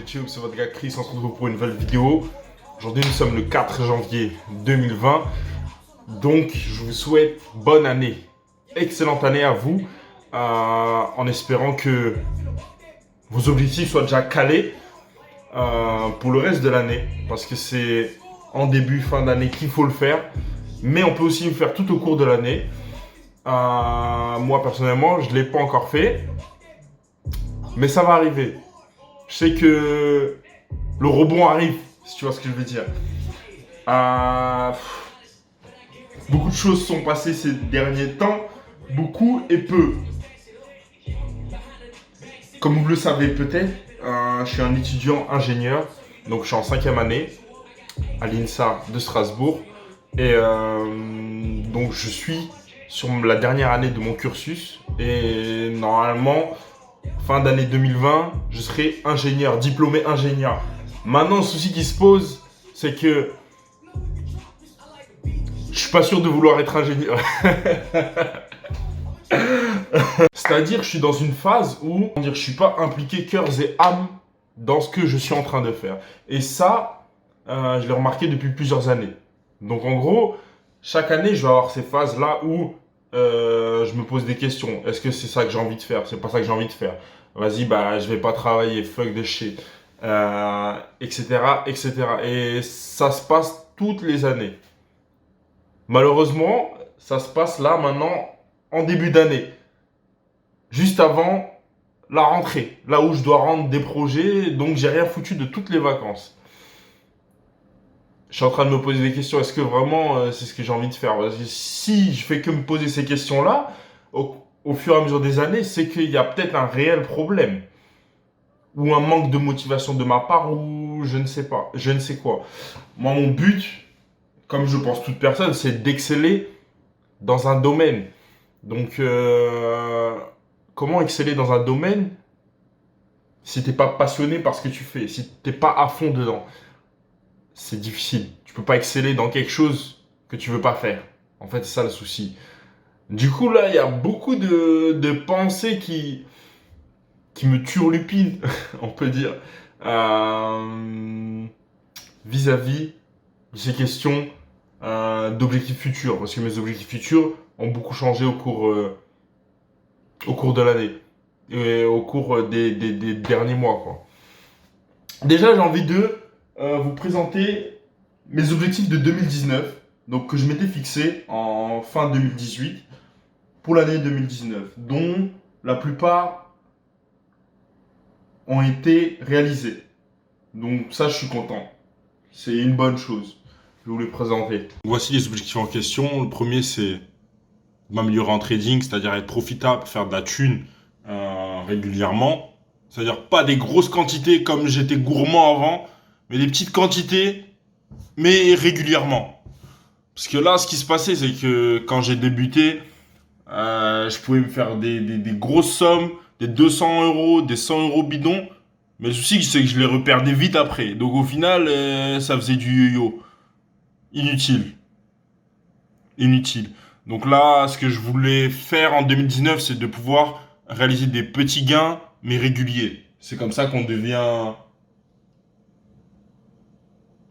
YouTube, c'est votre gars Chris, on se retrouve pour une nouvelle vidéo. Aujourd'hui nous sommes le 4 janvier 2020, donc je vous souhaite bonne année, excellente année à vous, en espérant que vos objectifs soient déjà calés pour le reste de l'année, parce que c'est en début, fin d'année qu'il faut le faire, mais on peut aussi le faire tout au cours de l'année. Moi personnellement, je ne l'ai pas encore fait, mais ça va arriver. Je sais que le rebond arrive, si tu vois ce que je veux dire. Beaucoup de choses sont passées ces derniers temps, beaucoup et peu. Comme vous le savez peut-être, je suis un étudiant ingénieur, donc je suis en 5e année à l'INSA de Strasbourg. Et donc je suis sur la dernière année de mon cursus et normalement, fin d'année 2020, je serai ingénieur, diplômé ingénieur. Maintenant, le souci qui se pose, c'est que je suis pas sûr de vouloir être ingénieur. C'est-à-dire, je suis dans une phase où je suis pas impliqué cœurs et âme dans ce que je suis en train de faire. Et ça, je l'ai remarqué depuis plusieurs années. Donc en gros, chaque année, je vais avoir ces phases-là où je me pose des questions. Est-ce que c'est ça que j'ai envie de faire? C'est pas ça que j'ai envie de faire. Vas-y, bah, je vais pas travailler, fuck de shit. Etc., etc. Et ça se passe toutes les années. Malheureusement, ça se passe là, maintenant, en début d'année. Juste avant la rentrée. Là où je dois rendre des projets, donc j'ai rien foutu de toutes les vacances. Je suis en train de me poser des questions. Est-ce que vraiment c'est ce que j'ai envie de faire? Parce que si je fais que me poser ces questions-là, au fur et à mesure des années, c'est qu'il y a peut-être un réel problème. Ou un manque de motivation de ma part, ou je ne sais pas, je ne sais quoi. Moi, mon but, comme je pense toute personne, c'est d'exceller dans un domaine. Donc, comment exceller dans un domaine si t'es pas passionné par ce que tu fais, si t'es pas à fond dedans? C'est difficile. Tu peux pas exceller dans quelque chose que tu veux pas faire. En fait, c'est ça le souci. Du coup, là, il y a beaucoup de pensées qui me turlupinent, on peut dire, vis-à-vis de ces questions d'objectifs futurs. Parce que mes objectifs futurs ont beaucoup changé au cours de l'année. Et au cours des derniers mois, quoi. Déjà, j'ai envie de vous présenter mes objectifs de 2019, donc que je m'étais fixé en fin 2018 pour l'année 2019, dont la plupart ont été réalisés. Donc ça, je suis content. C'est une bonne chose. Je vais vous les présenter. Voici les objectifs en question. Le premier, c'est m'améliorer en trading, c'est-à-dire être profitable, faire de la thune régulièrement. C'est-à-dire pas des grosses quantités comme j'étais gourmand avant, mais des petites quantités, mais régulièrement. Parce que là, ce qui se passait, c'est que quand j'ai débuté, je pouvais me faire des grosses sommes, des 200 euros, des 100 euros bidons. Mais le souci, c'est que je les reperdais vite après. Donc au final, ça faisait du yo-yo. Inutile. Inutile. Donc là, ce que je voulais faire en 2019, c'est de pouvoir réaliser des petits gains, mais réguliers. C'est comme ça qu'on devient...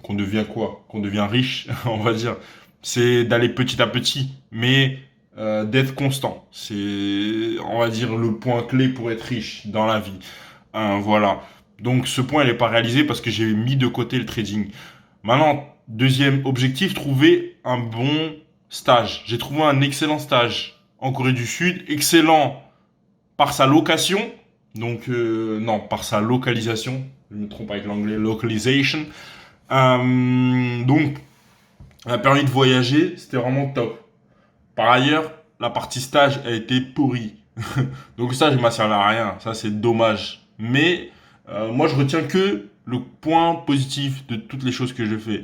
Qu'on devient quoi? Qu'on devient riche, on va dire. C'est d'aller petit à petit, mais d'être constant. C'est, on va dire, le point clé pour être riche dans la vie. Voilà. Donc ce point, il n'est pas réalisé parce que j'ai mis de côté le trading. Maintenant, deuxième objectif, trouver un bon stage. J'ai trouvé un excellent stage en Corée du Sud. Excellent par sa location. Donc, non, par sa localisation. Je me trompe avec l'anglais, localization. Donc, ça m'a permis de voyager, c'était vraiment top. Par ailleurs, la partie stage a été pourrie. Donc le stage ne m'a servi à rien, ça c'est dommage. Mais moi je retiens que le point positif de toutes les choses que je fais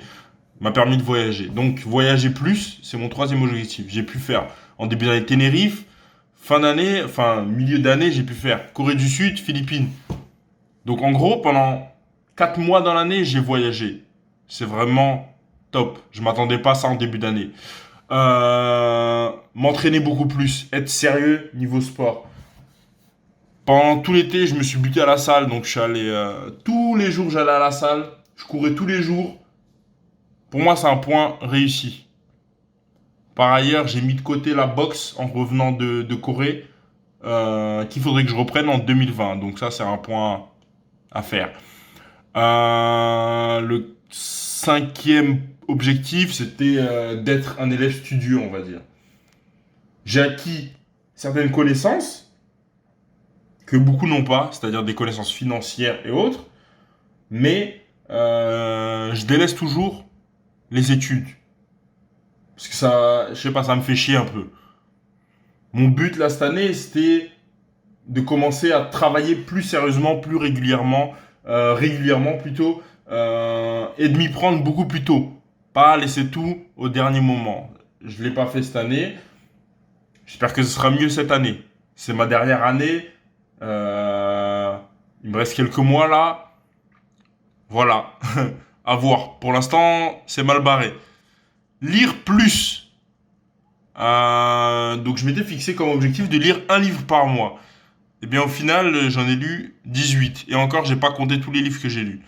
m'a permis de voyager. Donc voyager plus, c'est mon troisième objectif. J'ai pu faire en début d'année Tenerife, fin d'année, enfin milieu d'année, j'ai pu faire Corée du Sud, Philippines. Donc en gros, pendant 4 mois dans l'année, j'ai voyagé. C'est vraiment top. Je m'attendais pas à ça en début d'année. M'entraîner beaucoup plus, être sérieux niveau sport. Pendant tout l'été, je me suis buté à la salle. Donc, je suis allé tous les jours, j'allais à la salle. Je courais tous les jours. Pour moi, c'est un point réussi. Par ailleurs, j'ai mis de côté la boxe en revenant de Corée, qu'il faudrait que je reprenne en 2020. Donc ça, c'est un point à faire. Le cinquième objectif, c'était d'être un élève studieux, on va dire. J'ai acquis certaines connaissances que beaucoup n'ont pas, c'est-à-dire des connaissances financières et autres, mais je délaisse toujours les études. Parce que ça, je sais pas, ça me fait chier un peu. Mon but là cette année, c'était de commencer à travailler plus sérieusement, plus régulièrement, régulièrement plutôt, et de m'y prendre beaucoup plus tôt. Pas laisser tout au dernier moment. Je l'ai pas fait cette année. J'espère que ce sera mieux cette année. C'est ma dernière année. Il me reste quelques mois là. Voilà. À voir. Pour l'instant, c'est mal barré. Lire plus. Donc je m'étais fixé comme objectif de lire un livre par mois. Et bien au final, j'en ai lu 18. Et encore, j'ai pas compté tous les livres que j'ai lus.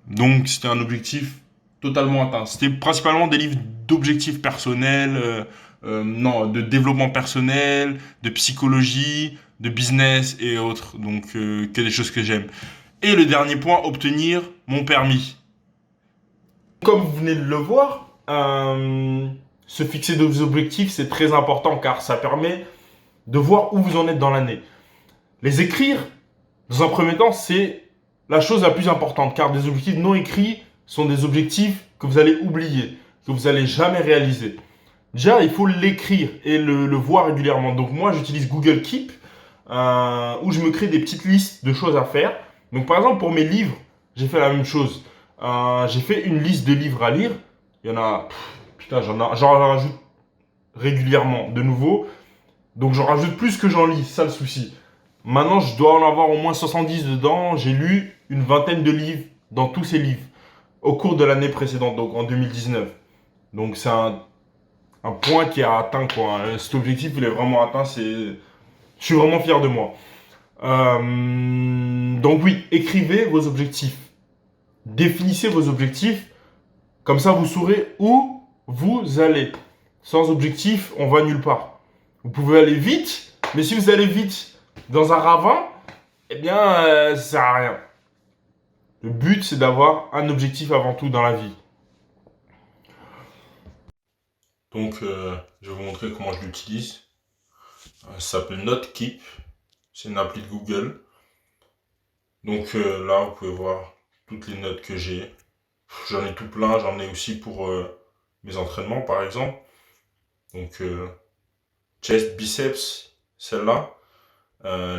Donc c'était un objectif totalement atteint. C'était principalement des livres d'objectifs personnels, non, de développement personnel, de psychologie, de business et autres. Donc que des choses que j'aime. Et le dernier point, obtenir mon permis. Comme vous venez de le voir, se fixer des objectifs, c'est très important car ça permet de voir où vous en êtes dans l'année. Les écrire, dans un premier temps, c'est la chose la plus importante, car des objectifs non écrits sont des objectifs que vous allez oublier, que vous n'allez jamais réaliser. Déjà, il faut l'écrire et le voir régulièrement. Donc moi, j'utilise Google Keep, où je me crée des petites listes de choses à faire. Donc par exemple, pour mes livres, j'ai fait la même chose. J'ai fait une liste de livres à lire. Il y en a, putain, j'en rajoute régulièrement de nouveau. Donc j'en rajoute plus que j'en lis, c'est ça le souci. Maintenant, je dois en avoir au moins 70 dedans. J'ai lu une vingtaine de livres dans tous ces livres au cours de l'année précédente, donc en 2019. Donc c'est un point qui est atteint, quoi. Cet objectif, il est vraiment atteint. Je suis vraiment fier de moi. Donc oui, écrivez vos objectifs. Définissez vos objectifs. Comme ça, vous saurez où vous allez. Sans objectif, on va nulle part. Vous pouvez aller vite, mais si vous allez vite dans un ravin, eh bien, ça sert à rien. Le but, c'est d'avoir un objectif avant tout dans la vie. Donc, je vais vous montrer comment je l'utilise. Ça s'appelle NoteKeep. C'est une appli de Google. Donc là, vous pouvez voir toutes les notes que j'ai. J'en ai tout plein. J'en ai aussi pour mes entraînements, par exemple. Donc, chest, biceps, celle-là.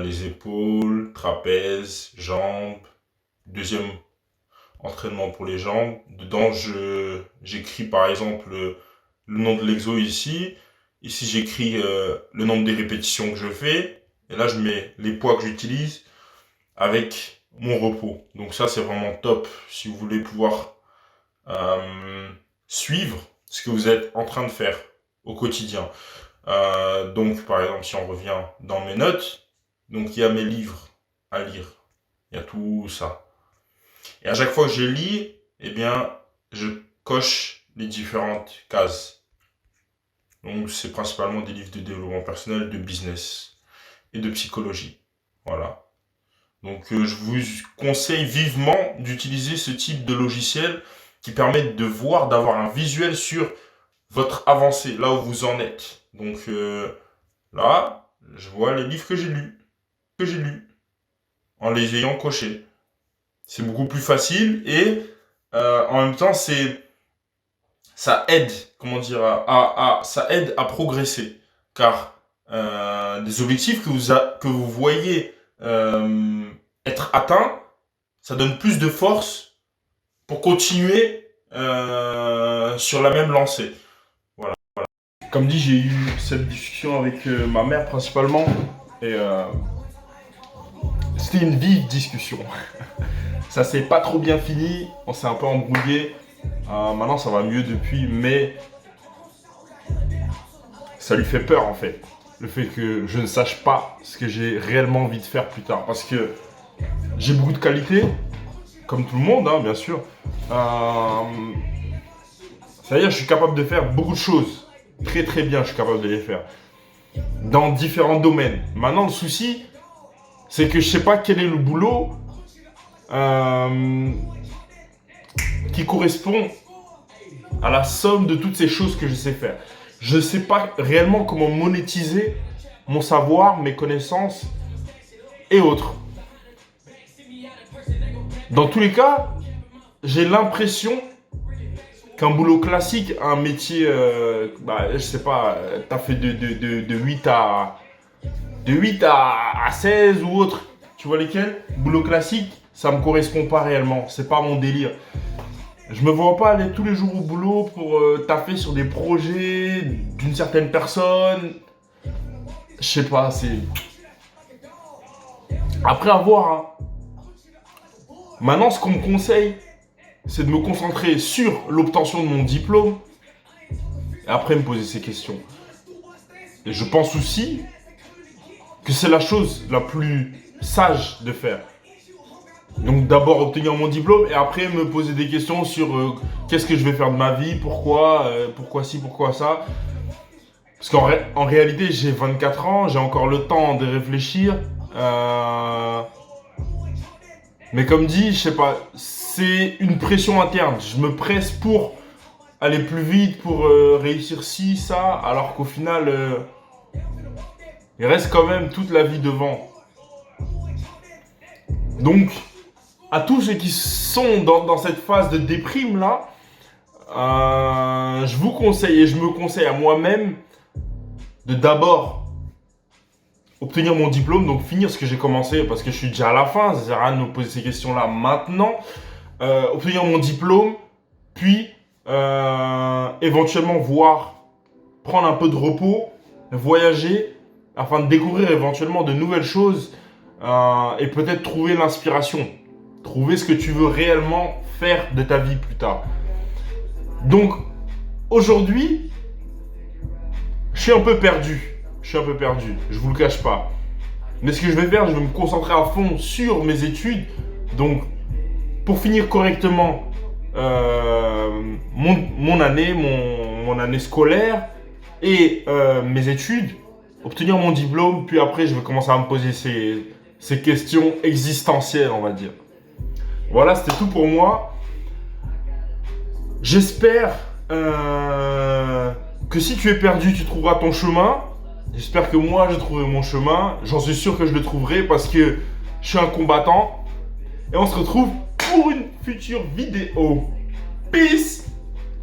Les épaules, trapèze, jambes. Deuxième entraînement pour les jambes. Dedans, j'écris par exemple le nom de l'exo ici. Ici, j'écris le nombre des répétitions que je fais. Et là, je mets les poids que j'utilise avec mon repos. Donc ça, c'est vraiment top si vous voulez pouvoir suivre ce que vous êtes en train de faire au quotidien. Donc, par exemple, si on revient dans mes notes, donc il y a mes livres à lire. Il y a tout ça. Et à chaque fois que je lis, eh bien, je coche les différentes cases. Donc, c'est principalement des livres de développement personnel, de business et de psychologie. Voilà. Donc, je vous conseille vivement d'utiliser ce type de logiciel qui permet de voir, d'avoir un visuel sur votre avancée, là où vous en êtes. Donc, là, je vois les livres que j'ai lus, en les ayant cochés. C'est beaucoup plus facile et en même temps, ça aide, comment dire, ça aide à progresser. Car des objectifs que vous voyez être atteints, ça donne plus de force pour continuer sur la même lancée. Voilà. Comme dit, j'ai eu cette discussion avec ma mère principalement et c'était une vive discussion. Ça s'est pas trop bien fini, on s'est un peu embrouillé. Maintenant ça va mieux depuis, mais ça lui fait peur en fait. le fait que je ne sache pas ce que j'ai réellement envie de faire plus tard. Parce que j'ai beaucoup de qualités, comme tout le monde, hein, bien sûr. C'est-à-dire, je suis capable de faire beaucoup de choses. Très très bien, je suis capable de les faire. Dans différents domaines. Maintenant, le souci, c'est que je sais pas quel est le boulot qui correspond à la somme de toutes ces choses que je sais faire. Je ne sais pas réellement comment monétiser mon savoir, mes connaissances et autres. Dans tous les cas, j'ai l'impression qu'un boulot classique, un métier, je sais pas, t'as fait de 8 à 16 ou autre, tu vois lesquels? Boulot classique, ça me correspond pas réellement, c'est pas mon délire. Je me vois pas aller tous les jours au boulot pour taffer sur des projets d'une certaine personne. Je sais pas, c'est... Après avoir, hein. Maintenant, ce qu'on me conseille, c'est de me concentrer sur l'obtention de mon diplôme et après me poser ces questions. Et je pense aussi que c'est la chose la plus sage de faire. Donc d'abord obtenir mon diplôme et après me poser des questions sur qu'est-ce que je vais faire de ma vie, pourquoi ci, pourquoi ça. Parce qu'en réalité, j'ai 24 ans, j'ai encore le temps de réfléchir. Mais comme dit, je sais pas, c'est une pression interne. Je me presse pour aller plus vite, pour réussir ci, ça, alors qu'au final, il reste quand même toute la vie devant. Donc, à tous ceux qui sont dans cette phase de déprime là, je vous conseille et je me conseille à moi-même de d'abord obtenir mon diplôme, donc finir ce que j'ai commencé parce que je suis déjà à la fin, ça sert à rien de me poser ces questions là maintenant. Obtenir mon diplôme, puis éventuellement prendre un peu de repos, voyager afin de découvrir éventuellement de nouvelles choses et peut-être trouver l'inspiration. Trouver ce que tu veux réellement faire de ta vie plus tard. Donc, aujourd'hui, je suis un peu perdu. Je vous le cache pas. Mais ce que je vais faire, je vais me concentrer à fond sur mes études. Donc, pour finir correctement mon année scolaire et mes études, obtenir mon diplôme, puis après, je vais commencer à me poser ces questions existentielles, on va dire. Voilà, c'était tout pour moi. J'espère que si tu es perdu, tu trouveras ton chemin. J'espère que moi, je trouverai mon chemin. J'en suis sûr que je le trouverai parce que je suis un combattant. Et on se retrouve pour une future vidéo. Peace!